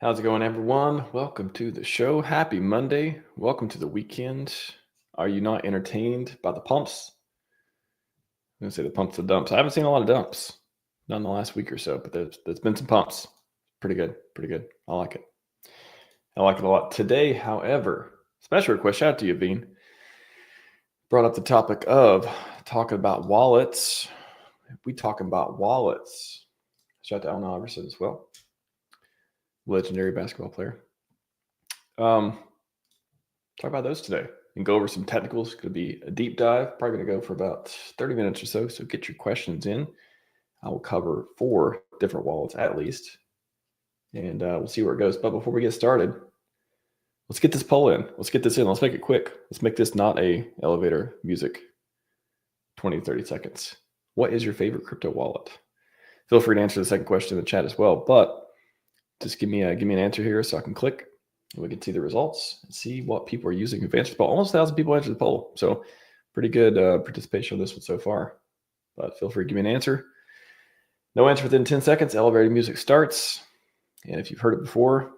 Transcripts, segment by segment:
How's it going, everyone? Welcome to the show. Happy Monday. Welcome to the weekend. Are you not entertained by the pumps? I'm going to say the pumps, the dumps. I haven't seen a lot of dumps, not in the last week or so, but there's been some pumps. Pretty good. Pretty good. I like it. I like it a lot. Today, however, special request, shout out to you, Bean. Brought up the topic of talking about wallets. We talking about wallets. Shout out to Allen Iverson as well. Legendary basketball player. Talk about those today and go over some technicals. It's going to be a deep dive, probably going to go for about 30 minutes or so. So get your questions in. I will cover 4 different wallets at least, and we'll see where it goes. But before we get started, let's get this poll in. Let's get this in. Let's make it quick. Let's make this not a elevator music 20, 30 seconds. What is your favorite crypto wallet? Feel free to answer the second question in the chat as well, but just give me an answer here so I can click and we can see the results and see what people are using. Who've answered the poll. Almost 1,000 people answered the poll, so pretty good participation on this one so far. But feel free to give me an answer. No answer within 10 seconds. Elevator music starts, and if you've heard it before,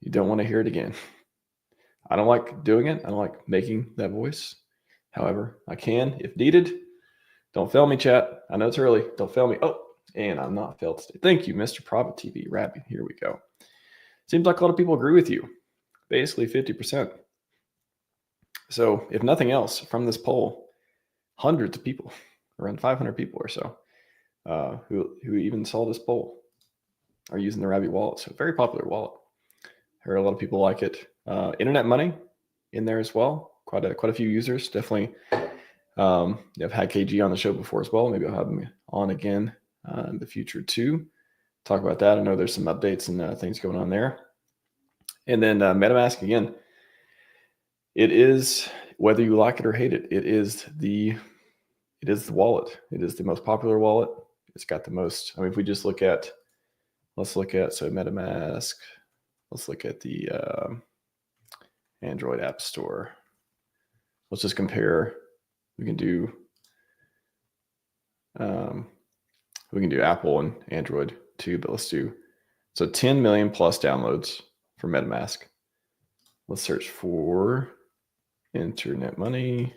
you don't want to hear it again. I don't like doing it. I don't like making that voice. However, I can if needed. Don't fail me, chat. I know it's early. Don't fail me. Oh, and I'm not failed today. Thank you, Mr. Private TV Rabby. Here we go. Seems like a lot of people agree with you. Basically 50%. So if nothing else from this poll, hundreds of people, around 500 people or so, who even saw this poll are using the Rabby wallet. So very popular wallet. I heard a lot of people like it. Internet money in there as well. Quite a few users. Definitely. I've had KG on the show before as well. Maybe I'll have him on again in the future too. Talk about that. I know there's some updates and things going on there. And then Metamask again. It is, whether you like it or hate it, it is the wallet. It is the most popular wallet. It's got the most. I mean, if we just look at, Metamask. Let's look at the Android App Store. Let's just compare. We can do Apple and Android too, but let's do 10 million plus downloads for MetaMask. Let's search for internet money.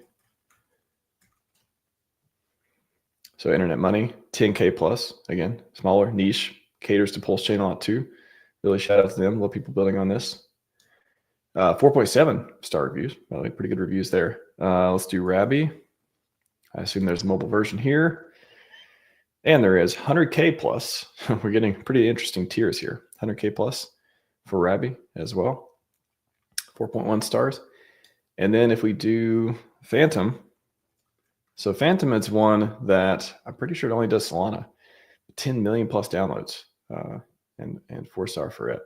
So internet money, 10K plus, again, smaller, niche, caters to PulseChain a lot too. Really shout out to them. A lot of people building on this. 4.7 star reviews, by the way, pretty good reviews there. Let's do Rabby. I assume there's a mobile version here. And there is 100K plus. We're getting pretty interesting tiers here. 100K plus for Rabby as well. 4.1 stars. And then if we do Phantom, so Phantom is one that I'm pretty sure it only does Solana. 10 million plus downloads and 4-star for it.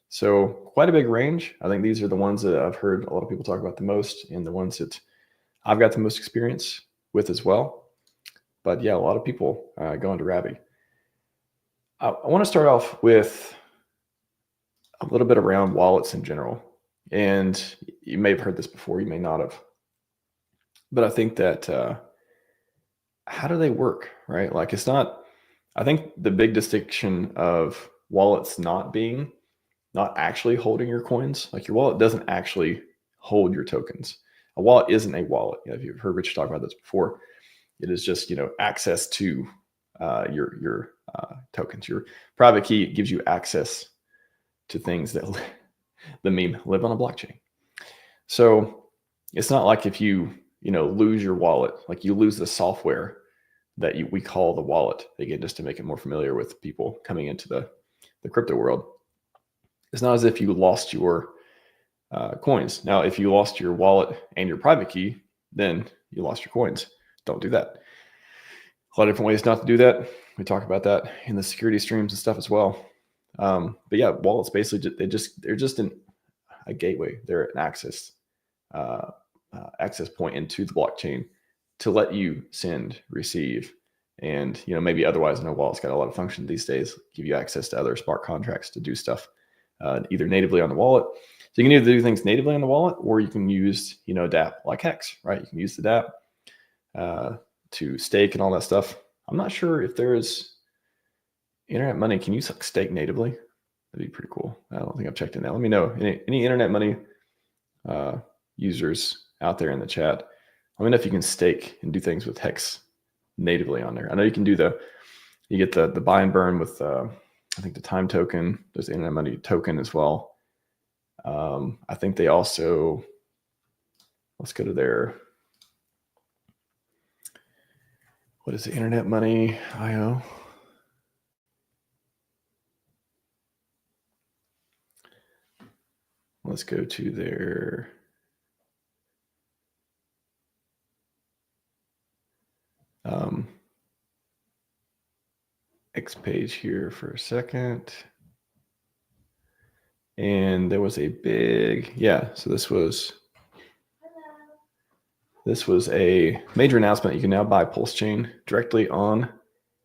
So quite a big range. I think these are the ones that I've heard a lot of people talk about the most and the ones that I've got the most experience with as well. But yeah, a lot of people going to Rabby. I want to start off with a little bit around wallets in general. And you may have heard this before, you may not have. But I think that how do they work, right? Like it's not, I think the big distinction of wallets not actually holding your coins, like your wallet doesn't actually hold your tokens. A wallet isn't a wallet. You know, if you've heard Rich talk about this before, it is just, access to your tokens. Your private key gives you access to things that the meme live on a blockchain. So it's not like if you lose your wallet, like you lose the software that we call the wallet. Again, just to make it more familiar with people coming into the crypto world. It's not as if you lost your coins. Now, if you lost your wallet and your private key, then you lost your coins. Don't do that. A lot of different ways not to do that. We talk about that in the security streams and stuff as well. But yeah, wallets basically they're just a gateway. They're an access point into the blockchain to let you send, receive, and maybe otherwise. I know wallets got a lot of function these days. Give you access to other smart contracts to do stuff either natively on the wallet. So you can either do things natively on the wallet, or you can use dApp like Hex, right? You can use the dApp to stake and all that stuff. I'm not sure if there is internet money. Can you stake natively? That'd be pretty cool. I don't think I've checked in that. Let me know. Any internet money users out there in the chat. Let me know if you can stake and do things with Hex natively on there. I know you can do you get the buy and burn with I think the time token. There's the internet money token as well. I think they also, let's go to their, what is the internet money IO? Let's go to their X page here for a second. And there was a big, so this was a major announcement. You can now buy PulseChain directly on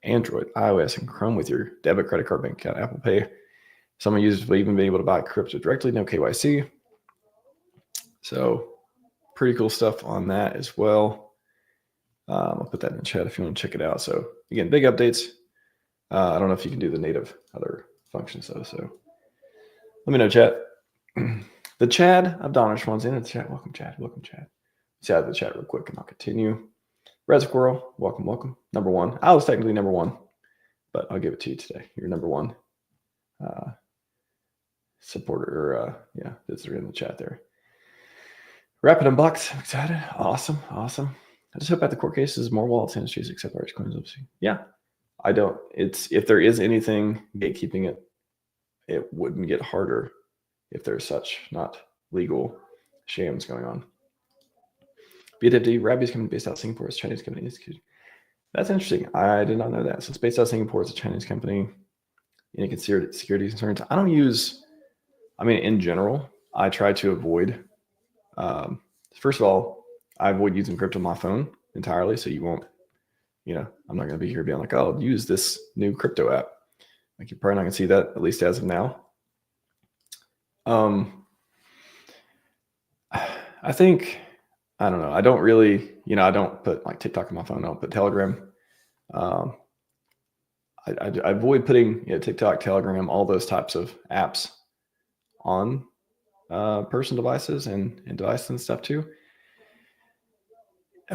Android, iOS, and Chrome with your debit, credit card, bank account, Apple Pay. Some users will even be able to buy crypto directly, no KYC. So pretty cool stuff on that as well. I'll put that in the chat if you want to check it out. So again, big updates. I don't know if you can do the native other functions though. So let me know, chat. The Chad of Donish one's in the chat. Welcome, Chad. Welcome, Chad. Let's add the chat real quick and I'll continue. Red Squirrel, welcome. Number one. I was technically number one, but I'll give it to you today. You're number one supporter, visitor in the chat there. Rapid Unbox, I'm excited. Awesome. I just hope at the court cases more wallets and industries except RHCoins. Yeah, I don't. If there is anything gatekeeping it, it wouldn't get harder if there's such not legal shams going on. BWD, Rabby is coming based out of Singapore. It's a Chinese company. That's interesting. I did not know that. So it's based out of Singapore. It's a Chinese company. Any security concerns? I don't use. I mean, in general, I try to avoid. First of all, I avoid using crypto on my phone entirely, so you won't. I'm not going to be here being like, "Oh, use this new crypto app." Like you're probably not going to see that, at least as of now. I think. I don't know. I don't really, I don't put like TikTok on my phone. I don't put Telegram. I avoid putting TikTok, Telegram, all those types of apps on personal devices and devices and stuff too.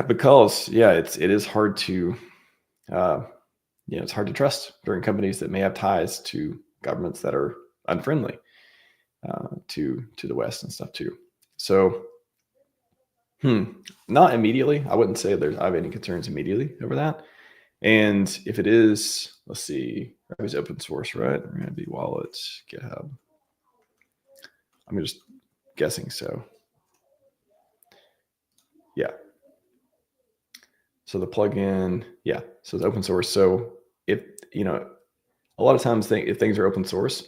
Because it is hard to, it's hard to trust during companies that may have ties to governments that are unfriendly to the West and stuff too. So. Not immediately. I wouldn't say I have any concerns immediately over that. And if it is, let's see, Rabby's open source, right? Rabby wallets, GitHub. I'm just guessing so. Yeah. So the plugin, so it's open source. So if, a lot of times if things are open source,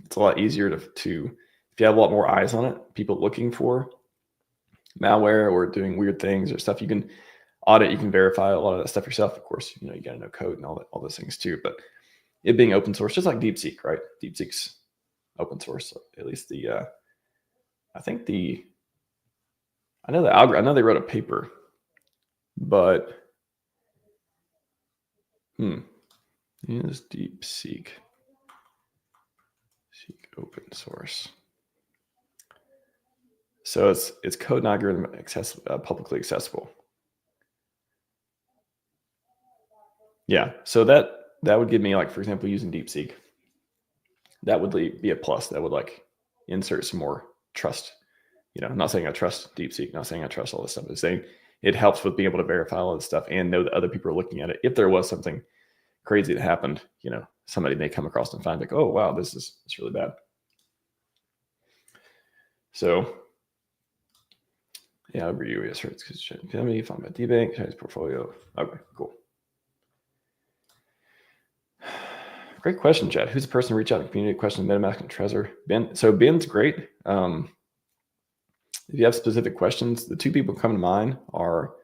it's a lot easier to if you have a lot more eyes on it, people looking for malware or doing weird things or stuff, you can audit, you can verify a lot of that stuff yourself. Of course, you got to know code and all those things too. But it being open source, just like DeepSeek, right? DeepSeek's open source. So at least I know the algorithm. I know they wrote a paper, but is DeepSeek open source? So it's code and algorithm publicly accessible. Yeah, so that would give me, like, for example, using DeepSeek, that would be a plus. That would like insert some more trust. I'm not saying I trust DeepSeek, not saying I trust all this stuff, but saying it helps with being able to verify all this stuff and know that other people are looking at it. If there was something crazy that happened, somebody may come across and find like, oh wow, it's really bad. So. Yeah, over you. Yes, right. Family, found by DBank, Chinese portfolio. Okay, cool. Great question, Chad. Who's the person to reach out to community question, Metamask and Trezor? Ben. So Ben's great. If you have specific questions, the two people coming to mind are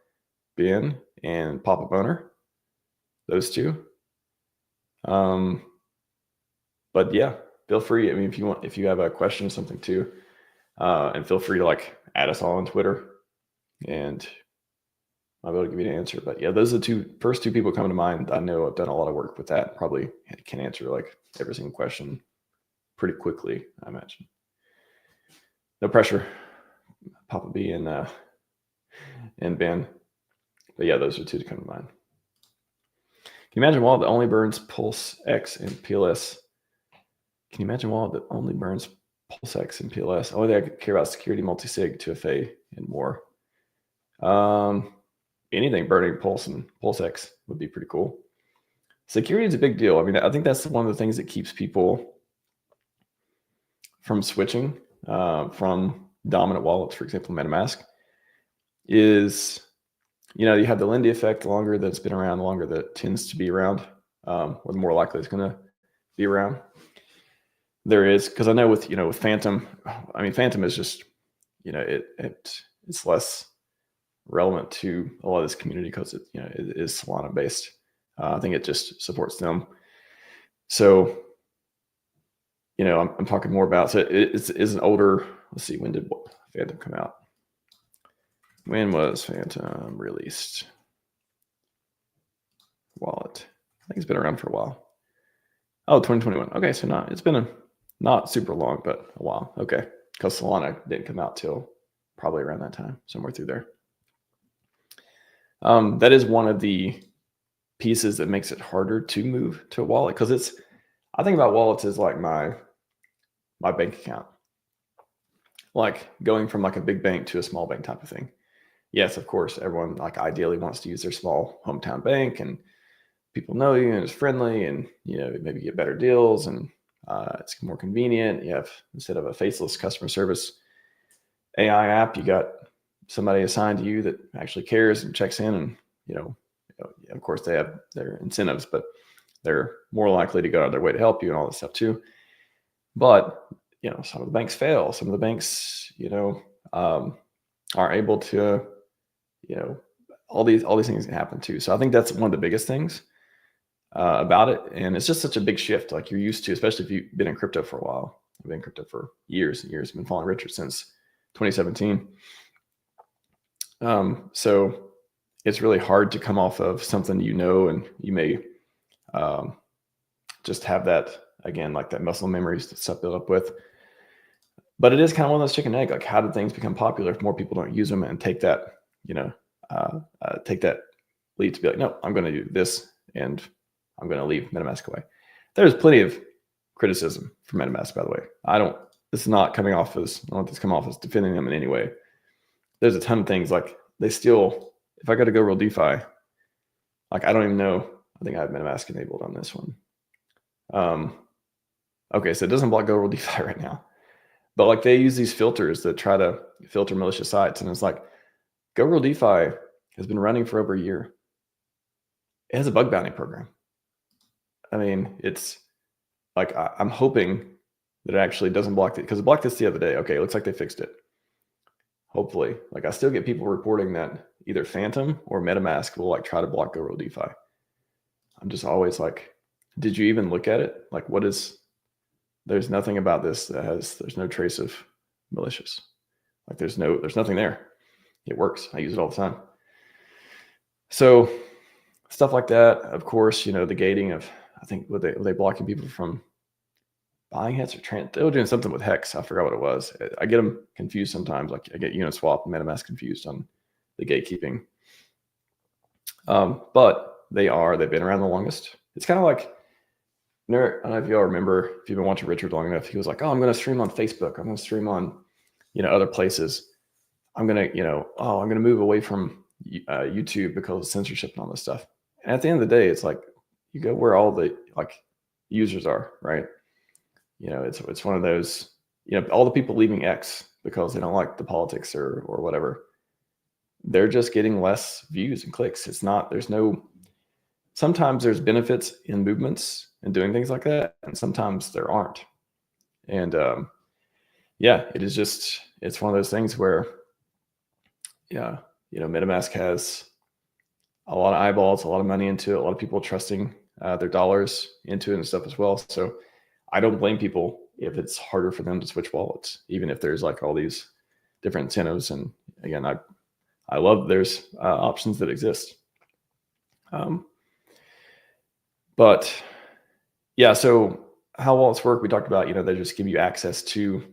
Ben and Pop-Up Owner. Those two. But yeah, feel free. I mean, if you have a question or something too, and feel free to like add us all on Twitter. And I'll be able to give you an answer. But yeah, those are the first two people coming to mind. I know I've done a lot of work with that. Probably can answer like every single question pretty quickly, I imagine. No pressure, Papa B and Ben. But yeah, those are two to come to mind. Can you imagine a wallet that only burns PulseX and PLS? Can you imagine a wallet that only burns PulseX and PLS? Only I care about security, multi-sig, 2FA, and more. Anything burning Pulse and PulseX would be pretty cool. Security is a big deal. I mean, I think that's one of the things that keeps people from switching from dominant wallets, for example, MetaMask, is, you have the Lindy effect. The longer that's been around, the longer that it tends to be around, or the more likely it's going to be around. There is, because I know with Phantom, I mean, Phantom is just, it's less relevant to a lot of this community because it is Solana based. I think it just supports them. So, I'm talking more about, so it's an older, let's see, when did Phantom come out? When was Phantom released? Wallet. I think it's been around for a while. Oh, 2021. Okay, so it's been not super long, but a while. Okay, because Solana didn't come out till probably around that time, somewhere through there. That is one of the pieces that makes it harder to move to a wallet, because I think about wallets as like my bank account, like going from like a big bank to a small bank type of thing. Yes, of course, everyone like ideally wants to use their small hometown bank, and people know you and it's friendly, and maybe get better deals, and it's more convenient. You have, instead of a faceless customer service AI app, you got somebody assigned to you that actually cares and checks in, and of course they have their incentives, but they're more likely to go out of their way to help you and all this stuff too. But some of the banks fail. Some of the banks aren't able to, all these things can happen too. So I think that's one of the biggest things about it, and it's just such a big shift. Like, you're used to, especially if you've been in crypto for a while. I've been in crypto for years and years. I've been following Richard since 2017. So it's really hard to come off of something, and you may just have that, again, like that muscle memories that stuff built up with. But it is kind of one of those chicken egg. Like, how did things become popular if more people don't use them and take that, take that lead to be like, no, I'm going to do this, and I'm going to leave MetaMask away. There's plenty of criticism for MetaMask, by the way. This is not coming off as, I don't want this to come off as defending them in any way. There's a ton of things, like they still, if I go to Go Real DeFi, like I don't even know, I think I have MetaMask enabled on this one. Okay, so it doesn't block Go Real DeFi right now, but like they use these filters that try to filter malicious sites, and it's like, Go Real DeFi has been running for over a year. It has a bug bounty program. I mean, it's like, I'm hoping that it actually doesn't block it, because it blocked this the other day. Okay, it looks like they fixed it. Hopefully, like I still get people reporting that either Phantom or MetaMask will like try to block Go Real DeFi. I'm just always like, did you even look at it? Like, there's nothing about this there's no trace of malicious. Like there's nothing there. It works. I use it all the time. So stuff like that, of course, the gating of, I think, were they blocking people from buying hits or they were doing something with Hex. I forgot what it was. I get them confused sometimes. Like I get Uniswap and MetaMask confused on the gatekeeping. But they've been around the longest. It's kind of like, I don't know if y'all remember, if you've been watching Richard long enough, he was like, oh, I'm going to stream on Facebook. I'm going to stream on, other places. I'm going to, I'm going to move away from YouTube because of censorship and all this stuff. And at the end of the day, it's like, you go where all the like users are, right? It's one of those, all the people leaving X because they don't like the politics or whatever, they're just getting less views and clicks. Sometimes there's benefits in movements and doing things like that, and sometimes there aren't. And it is just, it's one of those things where, MetaMask has a lot of eyeballs, a lot of money into it, a lot of people trusting their dollars into it and stuff as well. So I don't blame people if it's harder for them to switch wallets, even if there's like all these different incentives. And again, I love there's options that exist. But yeah, so how wallets work, we talked about, they just give you access to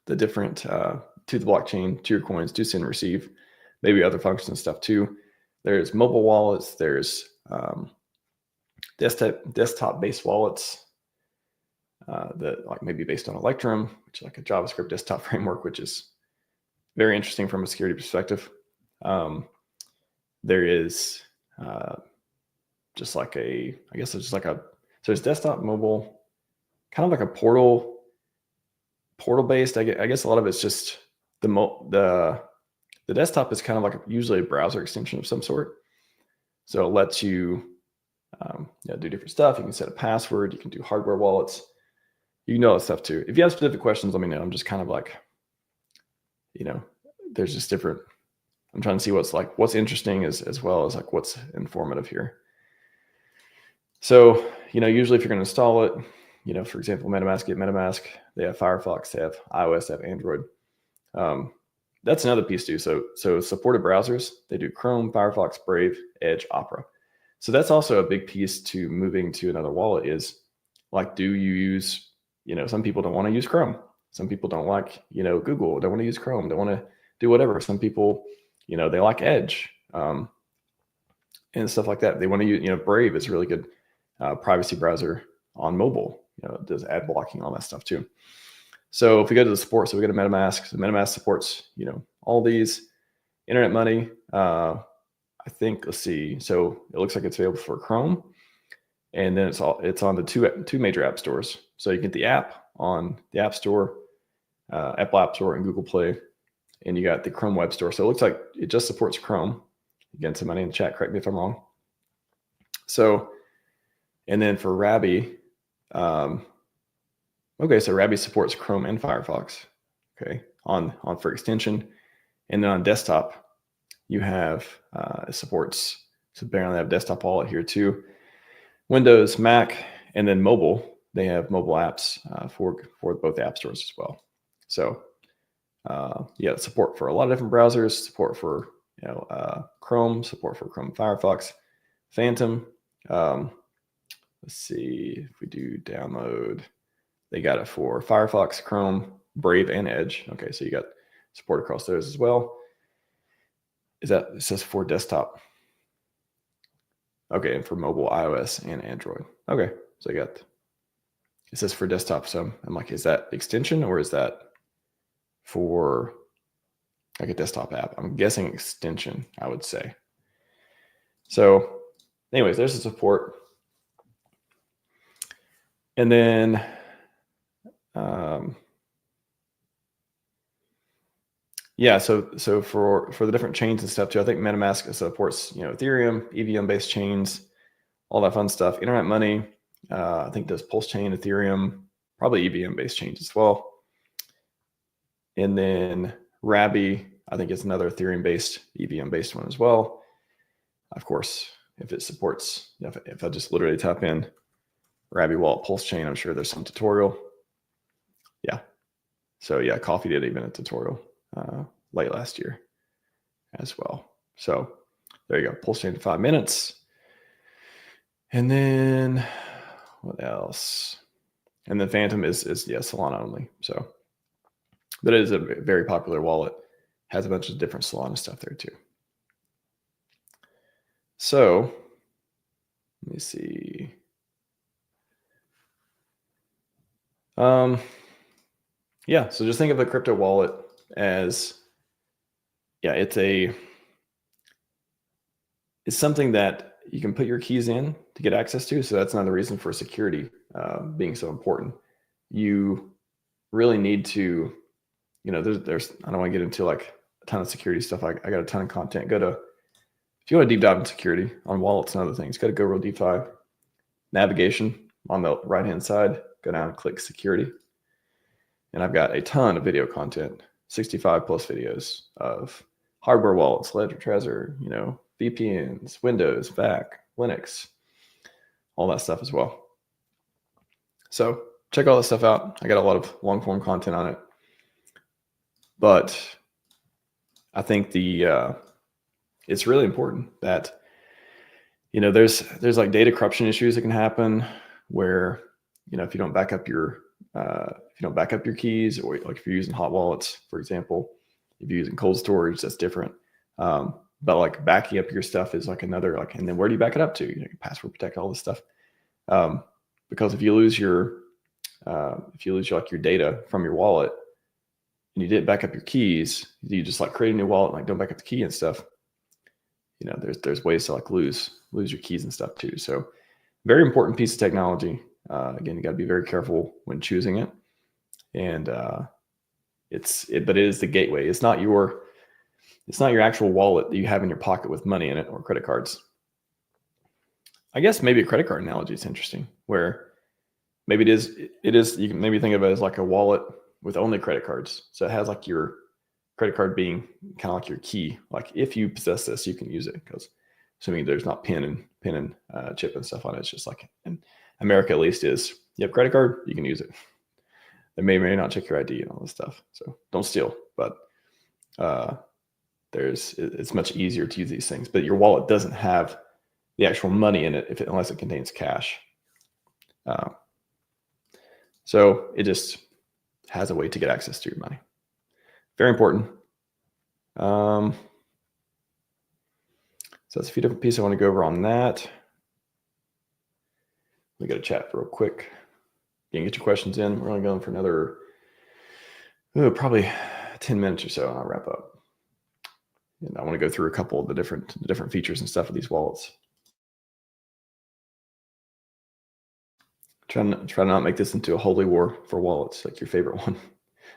the different, to the blockchain, to your coins, to send and receive, maybe other functions and stuff too. There's mobile wallets, there's desktop-based wallets that like maybe based on Electrum, which is like a JavaScript desktop framework, which is very interesting from a security perspective. There is just like I guess it's just like so it's desktop, mobile, kind of like a portal based. I guess a lot of it's just the desktop is kind of like usually a browser extension of some sort. So it lets you do different stuff. You can set a password. You can do hardware wallets. You can do all that stuff too. If you have specific questions, let me know. I'm just kind of like, there's just different. I'm trying to see what's interesting as well as like what's informative here. So, usually if you're going to install it, for example, Metamask, get Metamask. They have Firefox, they have iOS, they have Android. That's another piece too. So supported browsers, they do Chrome, Firefox, Brave, Edge, Opera. So that's also a big piece to moving to another wallet is like, do you use, some people don't want to use Chrome. Some people don't like, Google, don't want to use Chrome, don't want to do whatever. Some people, they like Edge and stuff like that. They want to use, Brave is a really good privacy browser on mobile. It does ad blocking, all that stuff too. So if we go to the support, so we go to Metamask. So Metamask supports, all these. Internet money, I think, let's see. So it looks like it's available for Chrome. And then it's on the two major app stores. So you get the app on the App Store, Apple App Store, and Google Play. And you got the Chrome Web Store. So it looks like it just supports Chrome. Again, somebody in the chat, correct me if I'm wrong. So, and then for Rabby, okay, so Rabby supports Chrome and Firefox, okay, on for extension. And then on desktop, you have, it supports, so apparently they have desktop wallet here too. Windows, Mac, and then mobile, they have mobile apps for both app stores as well. So support for a lot of different browsers, support for Chrome, support for Chrome, Firefox, Phantom. Let's see if we do download. They got it for Firefox, Chrome, Brave, and Edge. Okay, so you got support across those as well. It says for desktop. Okay, and for mobile, iOS, and Android. Okay, so it says for desktop. So I'm like, is that extension or is that for like a desktop app? I'm guessing extension, I would say. So anyways, there's the support. And then so for the different chains and stuff too, I think MetaMask supports, Ethereum, EVM-based chains, all that fun stuff. Internet money, I think does PulseChain, Ethereum, probably EVM-based chains as well. And then Rabby, I think it's another Ethereum-based, EVM-based one as well. Of course, if it supports, if I just literally type in Rabby wallet PulseChain, I'm sure there's some tutorial. Yeah. So yeah, Coffee did even a tutorial late last year as well. So there you go. PulseChain in 5 minutes. And then what else? And then Phantom is Solana only. So, but it is a very popular wallet. Has a bunch of different Solana stuff there too. So let me see. So just think of a crypto wallet as, it's something that you can put your keys in to get access to. So that's another reason for security being so important. You really need to, there's I don't want to get into like a ton of security stuff. I got a ton of content. If you want to deep dive in security on wallets and other things, go to Go Real DeFi. Navigation on the right-hand side, go down and click security. And I've got a ton of video content, 65 plus videos of hardware wallets, Ledger, Trezor, VPNs, Windows, Mac, Linux, all that stuff as well. So check all that stuff out. I got a lot of long form content on it. But I think it's really important that, there's like data corruption issues that can happen where, if you don't back up your keys, or like if you're using hot wallets, for example, if you're using cold storage, that's different. But like backing up your stuff is like another, like, and then where do you back it up to? Password protect, all this stuff. Because if you lose your like your data from your wallet and you didn't back up your keys, you just like create a new wallet, like don't back up the key and stuff. There's ways to like lose your keys and stuff too. So very important piece of technology. Again, you got to be very careful when choosing it. And but it is the gateway. It's not your actual wallet that you have in your pocket with money in it or credit cards. I guess maybe a credit card analogy is interesting, where maybe it is, you can maybe think of it as like a wallet with only credit cards. So it has like your credit card being kind of like your key. Like if you possess this, you can use it, because assuming there's not pin and chip and stuff on it. It's just like in America, at least, is you have credit card, you can use it. They may or may not check your ID and all this stuff. So don't steal, but it's much easier to use these things. But your wallet doesn't have the actual money in it unless it contains cash. So it just has a way to get access to your money. Very important. So that's a few different pieces I want to go over on that. We got to chat real quick. You can get your questions in. We're only going for another probably 10 minutes or so, and I'll wrap up. And I want to go through a couple of the different features and stuff of these wallets. Try to not make this into a holy war for wallets, like your favorite one.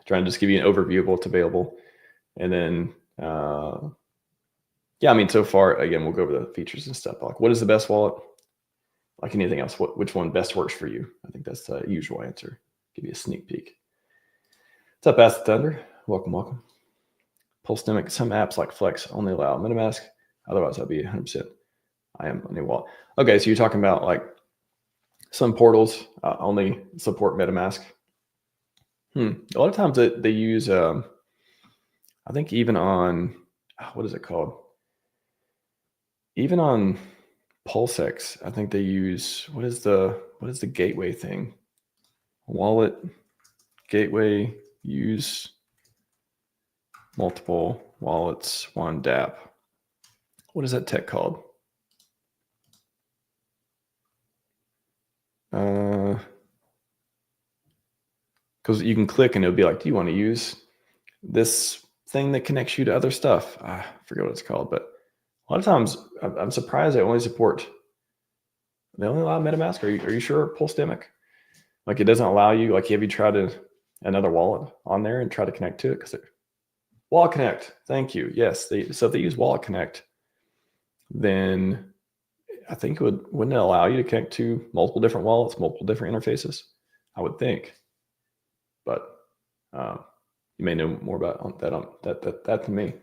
Trying to just give you an overview of what's available. And then, so far, again, we'll go over the features and stuff. Like, what is the best wallet? Like anything else, which one best works for you? I think that's the usual answer. Give you a sneak peek. What's up, Acid Thunder? Welcome. PulseDemic, some apps like Flex only allow Metamask. Otherwise, I'd be 100%. I am on a wallet. Okay, so you're talking about like some portals only support Metamask. A lot of times they use, I think even on, what is it called? Even on PulseX, I think they use, what is the gateway thing? Wallet, gateway, use multiple wallets, one dApp. What is that tech called? Because you can click and it'll be like, do you want to use this thing that connects you to other stuff? I forget what it's called, but a lot of times I'm surprised they only allow MetaMask. Are you sure, PulseDemic? Like it doesn't allow you, like have you tried another wallet on there and try to connect to it? Because Wallet Connect, thank you. Yes, so if they use Wallet Connect, then I think wouldn't it allow you to connect to multiple different wallets, multiple different interfaces? I would think. But you may know more about that than me.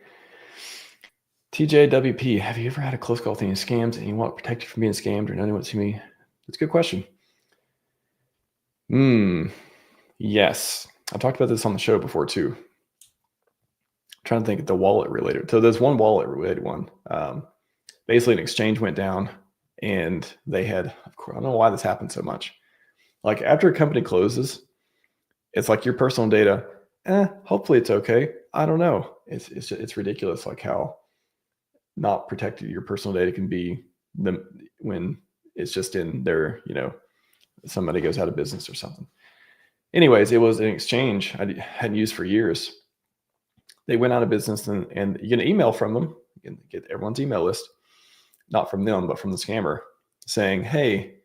TJWP, have you ever had a close call with any scams and you want to protect you from being scammed or no one wants to see me? That's a good question. Yes. I talked about this on the show before too. I'm trying to think of the wallet related. So there's one wallet related one. Basically an exchange went down and they had, of course, I don't know why this happened so much. Like after a company closes, it's like your personal data, hopefully it's okay. I don't know. It's ridiculous like how not protected your personal data can be when it's just in their, somebody goes out of business or something. Anyways, it was an exchange I hadn't used for years. They went out of business and you get an email from them. You can get everyone's email list, not from them, but from the scammer saying, hey,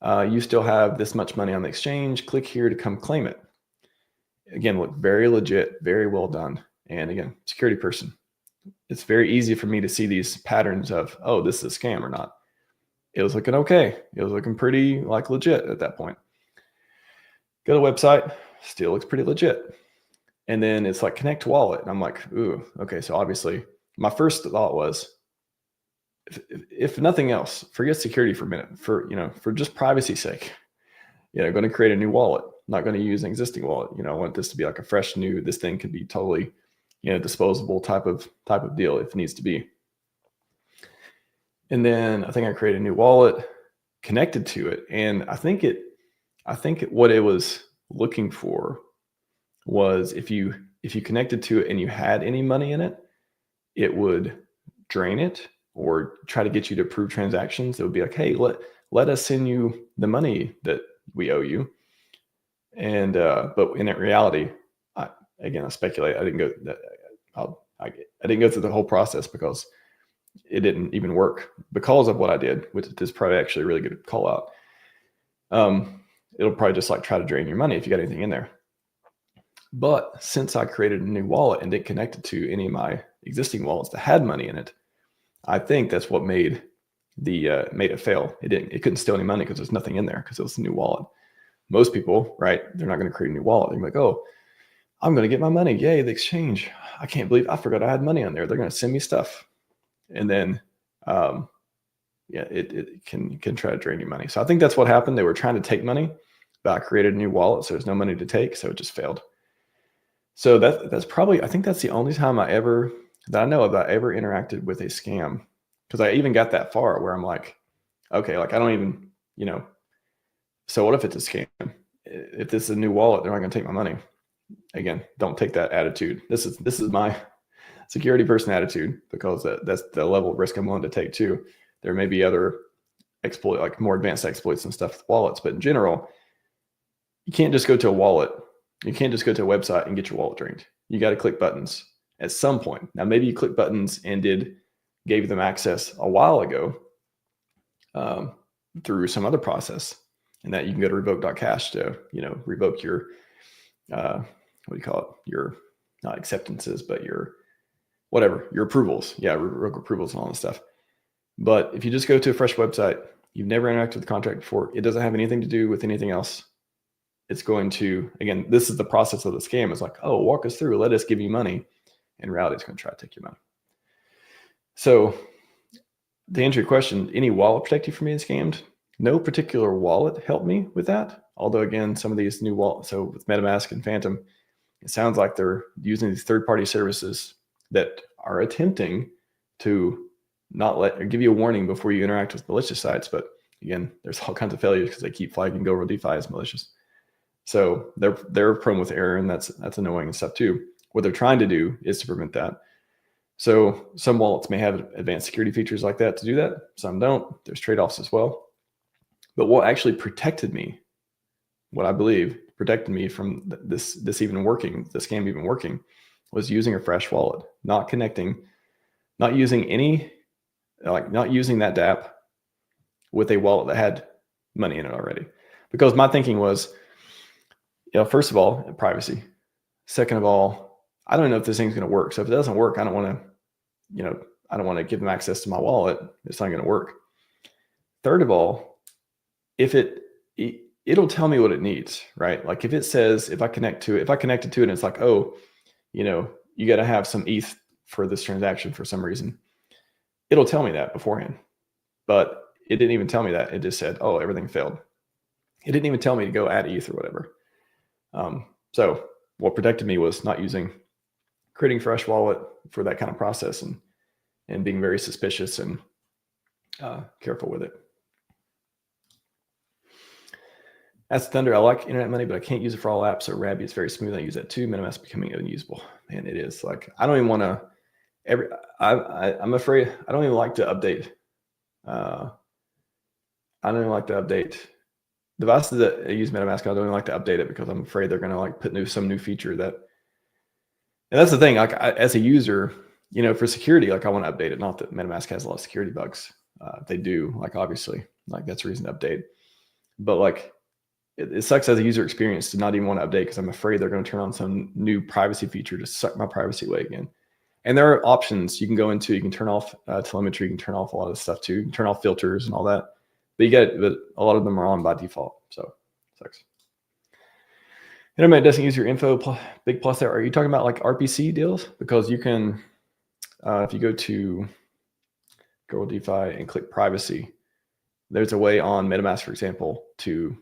you still have this much money on the exchange. Click here to come claim it. Again, look very legit, very well done. And again, security person. It's very easy for me to see these patterns of, oh, this is a scam or not. It was looking okay. It was looking pretty like legit at that point. Go to the website, still looks pretty legit. And then it's like connect to wallet. And I'm like, ooh, okay. So obviously my first thought was, if nothing else, forget security for a minute, for just privacy's sake, going to create a new wallet, not going to use an existing wallet. I want this to be like a fresh new, this thing could be totally, disposable type of deal if it needs to be. And then I think I created a new wallet connected to it. And I think I think what it was looking for was if you connected to it and you had any money in it, it would drain it or try to get you to approve transactions. It would be like, hey, let us send you the money that we owe you. And but in reality, I speculate. I didn't go through the whole process because it didn't even work because of what I did, which is probably actually a really good call out. It'll probably just like try to drain your money if you got anything in there. But since I created a new wallet and didn't connect it to any of my existing wallets that had money in it, I think that's what made made it fail. It couldn't steal any money because there's nothing in there because it was a new wallet. Most people, right? They're not going to create a new wallet. They're like, oh, I'm going to get my money. Yay, the exchange. I can't believe I forgot I had money on there. They're going to send me stuff. And then, it can try to drain your money. So I think that's what happened. They were trying to take money, but I created a new wallet. So there's no money to take. So it just failed. So that's probably, I think that's the only time I ever interacted with a scam. Because I even got that far where I'm like, okay, like I don't even, so what if it's a scam? If this is a new wallet, they're not going to take my money. Again, don't take that attitude. This is my security person attitude because that's the level of risk I'm willing to take too. There may be other exploit, like more advanced exploits and stuff with wallets, but in general, you can't just go to a wallet. You can't just go to a website and get your wallet drained. You got to click buttons at some point. Now, maybe you click buttons and gave them access a while ago through some other process, and that you can go to revoke.cash to revoke your your not acceptances, but your approvals. Yeah, revoke approvals and all this stuff. But if you just go to a fresh website, you've never interacted with the contract before, it doesn't have anything to do with anything else. It's going to, again, this is the process of the scam. It's like, oh, walk us through, let us give you money. In reality, it's going to try to take your money. So to answer your question, any wallet protect you from being scammed? No particular wallet helped me with that. Although, again, some of these new wallets, so with Metamask and Phantom, it sounds like they're using these third-party services that are attempting to not give you a warning before you interact with malicious sites. But again, there's all kinds of failures because they keep flagging Go DeFi as malicious. So they're prone with error, and that's annoying and stuff too. What they're trying to do is to prevent that. So some wallets may have advanced security features like that to do that. Some don't. There's trade-offs as well. But what actually protected me, what I believe protected me from this even working, the scam even working, was using a fresh wallet, not connecting, not using that DApp with a wallet that had money in it already. Because my thinking was, first of all, privacy. Second of all, I don't know if this thing's going to work. So if it doesn't work, I don't want to give them access to my wallet. It's not going to work. Third of all, if it'll tell me what it needs, right? Like if it says, if I connected to it and it's like, oh, you got to have some ETH for this transaction for some reason, it'll tell me that beforehand. But it didn't even tell me that. It just said, oh, everything failed. It didn't even tell me to go add ETH or whatever. So what protected me was not creating fresh wallet for that kind of process and being very suspicious and careful with it. As Thunder, I like internet money, but I can't use it for all apps. So Rabby is very smooth. I use that too. Metamask becoming unusable. Man, it is. Like I don't even want to. I'm afraid I don't even like to update. I don't even like to update devices that use Metamask. I don't even like to update it because I'm afraid they're going to like put some new feature that. And that's the thing. Like as a user, for security, like I want to update it. Not that Metamask has a lot of security bugs. They do. Like obviously, like that's a reason to update. But like. It sucks as a user experience to not even want to update because I'm afraid they're going to turn on some new privacy feature to suck my privacy away again. And there are options you can go into. You can turn off telemetry. You can turn off a lot of stuff too. You can turn off filters and all that. But a lot of them are on by default. So it sucks. Internet doesn't use your info. Big plus there. Are you talking about like RPC deals? Because you can, if you go to Go DeFi and click privacy, there's a way on MetaMask, for example, to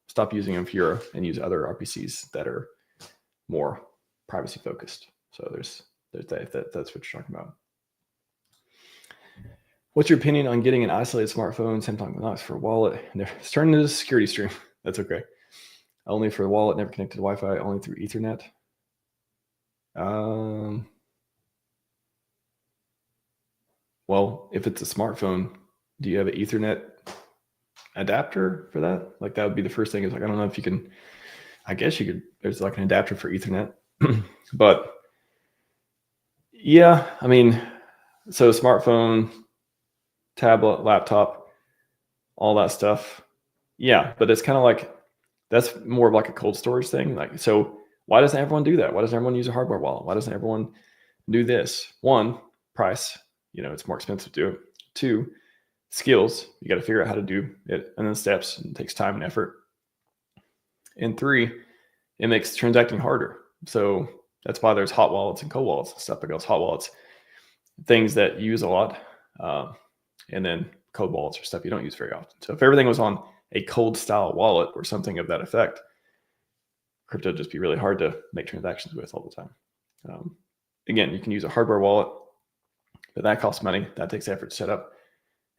stop using Infura and use other RPCs that are more privacy focused. So there's that. That's what you're talking about. What's your opinion on getting an isolated smartphone, Samsung Knox for a wallet? It's turning into a security stream. That's okay. Only for the wallet, never connected to Wi-Fi, only through Ethernet. Well, if it's a smartphone, do you have an Ethernet adapter for that? Like that would be the first thing. Is like, I don't know if you can, I guess you could, there's like an adapter for Ethernet, but yeah, I mean, so smartphone, tablet, laptop, all that stuff. Yeah, but it's kind of like, that's more of like a cold storage thing. Like, so why doesn't everyone do that? Why doesn't everyone use a hardware wallet? Why doesn't everyone do this? One, price, it's more expensive to do it. Two, skills, you got to figure out how to do it, and then steps, and it takes time and effort. And three, it makes transacting harder. So that's why there's hot wallets and cold wallets and stuff, because hot wallets, things that you use a lot, and then cold wallets are stuff you don't use very often. So if everything was on a cold style wallet or something of that effect, crypto would just be really hard to make transactions with all the time. Again, you can use a hardware wallet, but that costs money. That takes effort to set up.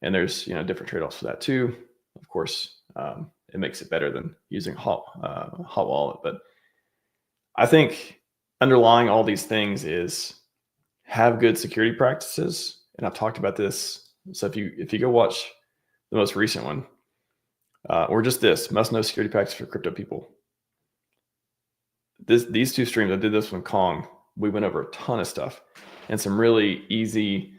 And there's different trade-offs for that too. Of course, it makes it better than using hot wallet. But I think underlying all these things is have good security practices. And I've talked about this. So if you go watch the most recent one, or just this must know security practice for crypto people. These two streams, I did this one Kong. We went over a ton of stuff and some really easy,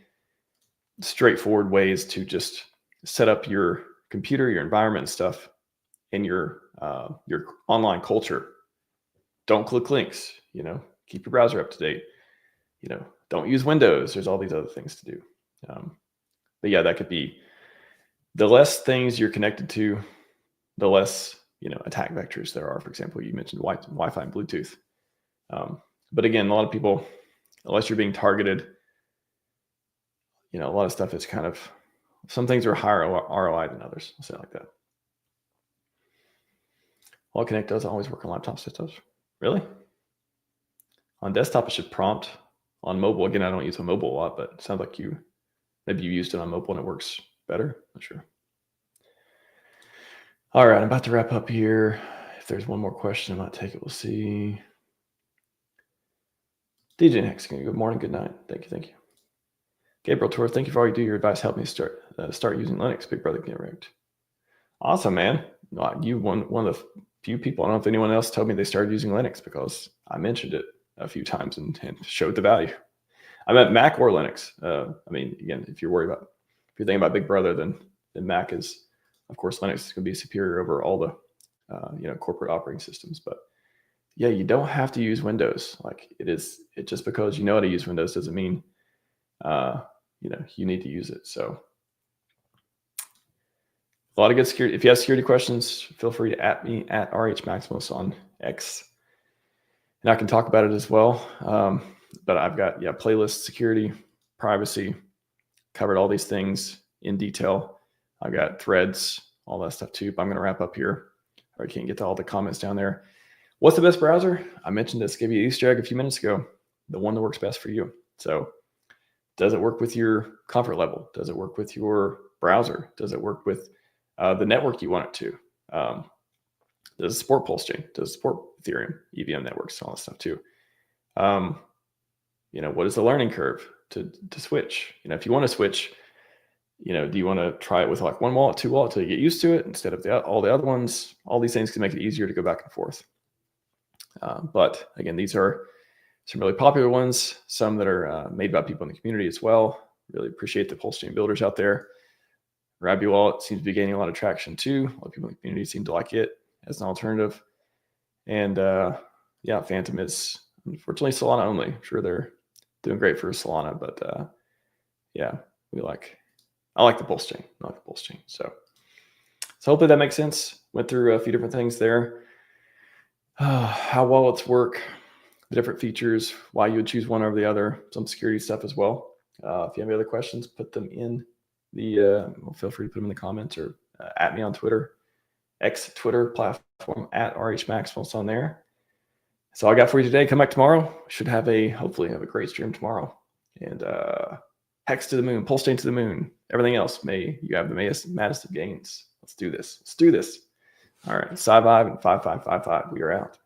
straightforward ways to just set up your computer, your environment and stuff, and your online culture. Don't click links, keep your browser up to date, don't use Windows. There's all these other things to do. But yeah, that could be the less things you're connected to, the less, attack vectors there are. For example, you mentioned Wi-Fi and Bluetooth. But again, a lot of people, unless you're being targeted, a lot of stuff is kind of, some things are higher ROI than others. I'll say it like that. Wallet Connect doesn't always work on laptops. It does. Really? On desktop, it should prompt. On mobile, again, I don't use a mobile a lot, but it sounds like maybe you used it on mobile and it works better. Not sure. All right, I'm about to wrap up here. If there's one more question, I might take it. We'll see. DJ Next, good morning, good night. Thank you. Gabriel Torres, thank you for all you do. Your advice helped me start using Linux. Big brother get wrecked. Awesome, man. You one of the few people. I don't know if anyone else told me they started using Linux, because I mentioned it a few times and showed the value. I meant Mac or Linux. I mean, again, if you're thinking about Big Brother, then Mac is, of course, Linux is going to be superior over all the corporate operating systems. But yeah, you don't have to use Windows. Like it just because you know how to use Windows doesn't mean you need to use it. So a lot of good security. If you have security questions, feel free to @ me at RHMax on X, and I can talk about it as well. But I've got playlist, security, privacy, covered all these things in detail. I've got threads, all that stuff too. But I'm going to wrap up here. I can't get to all the comments down there. What's the best browser? I mentioned this, gave you an Easter egg a few minutes ago. The one that works best for you. So does it work with your comfort level? Does it work with your browser? Does it work with the network you want it to? Does it support PulseChain? Does it support Ethereum, EVM networks, all that stuff too? What is the learning curve to switch? If you want to switch, do you want to try it with like one wallet, two wallets till you get used to it instead of all the other ones? All these things can make it easier to go back and forth. But again, these are some really popular ones, some that are made by people in the community as well. Really appreciate the PulseChain builders out there. Rabby wallet seems to be gaining a lot of traction too. A lot of people in the community seem to like it as an alternative. And Phantom is unfortunately Solana only. I'm sure they're doing great for Solana, but I like the PulseChain. I like the PulseChain. So hopefully that makes sense. Went through a few different things there. How wallets work, the different features, why you would choose one over the other, some security stuff as well. If you have any other questions, put them in feel free to put them in the comments or @ me on Twitter, X Twitter platform at RHMax. What's on there? That's all I got for you today. Come back tomorrow. Should hopefully have a great stream tomorrow. And Hex to the moon, PulseChain to the moon, everything else. May you have the maddest of gains. Let's do this. All right. Scivive and 5555. We are out.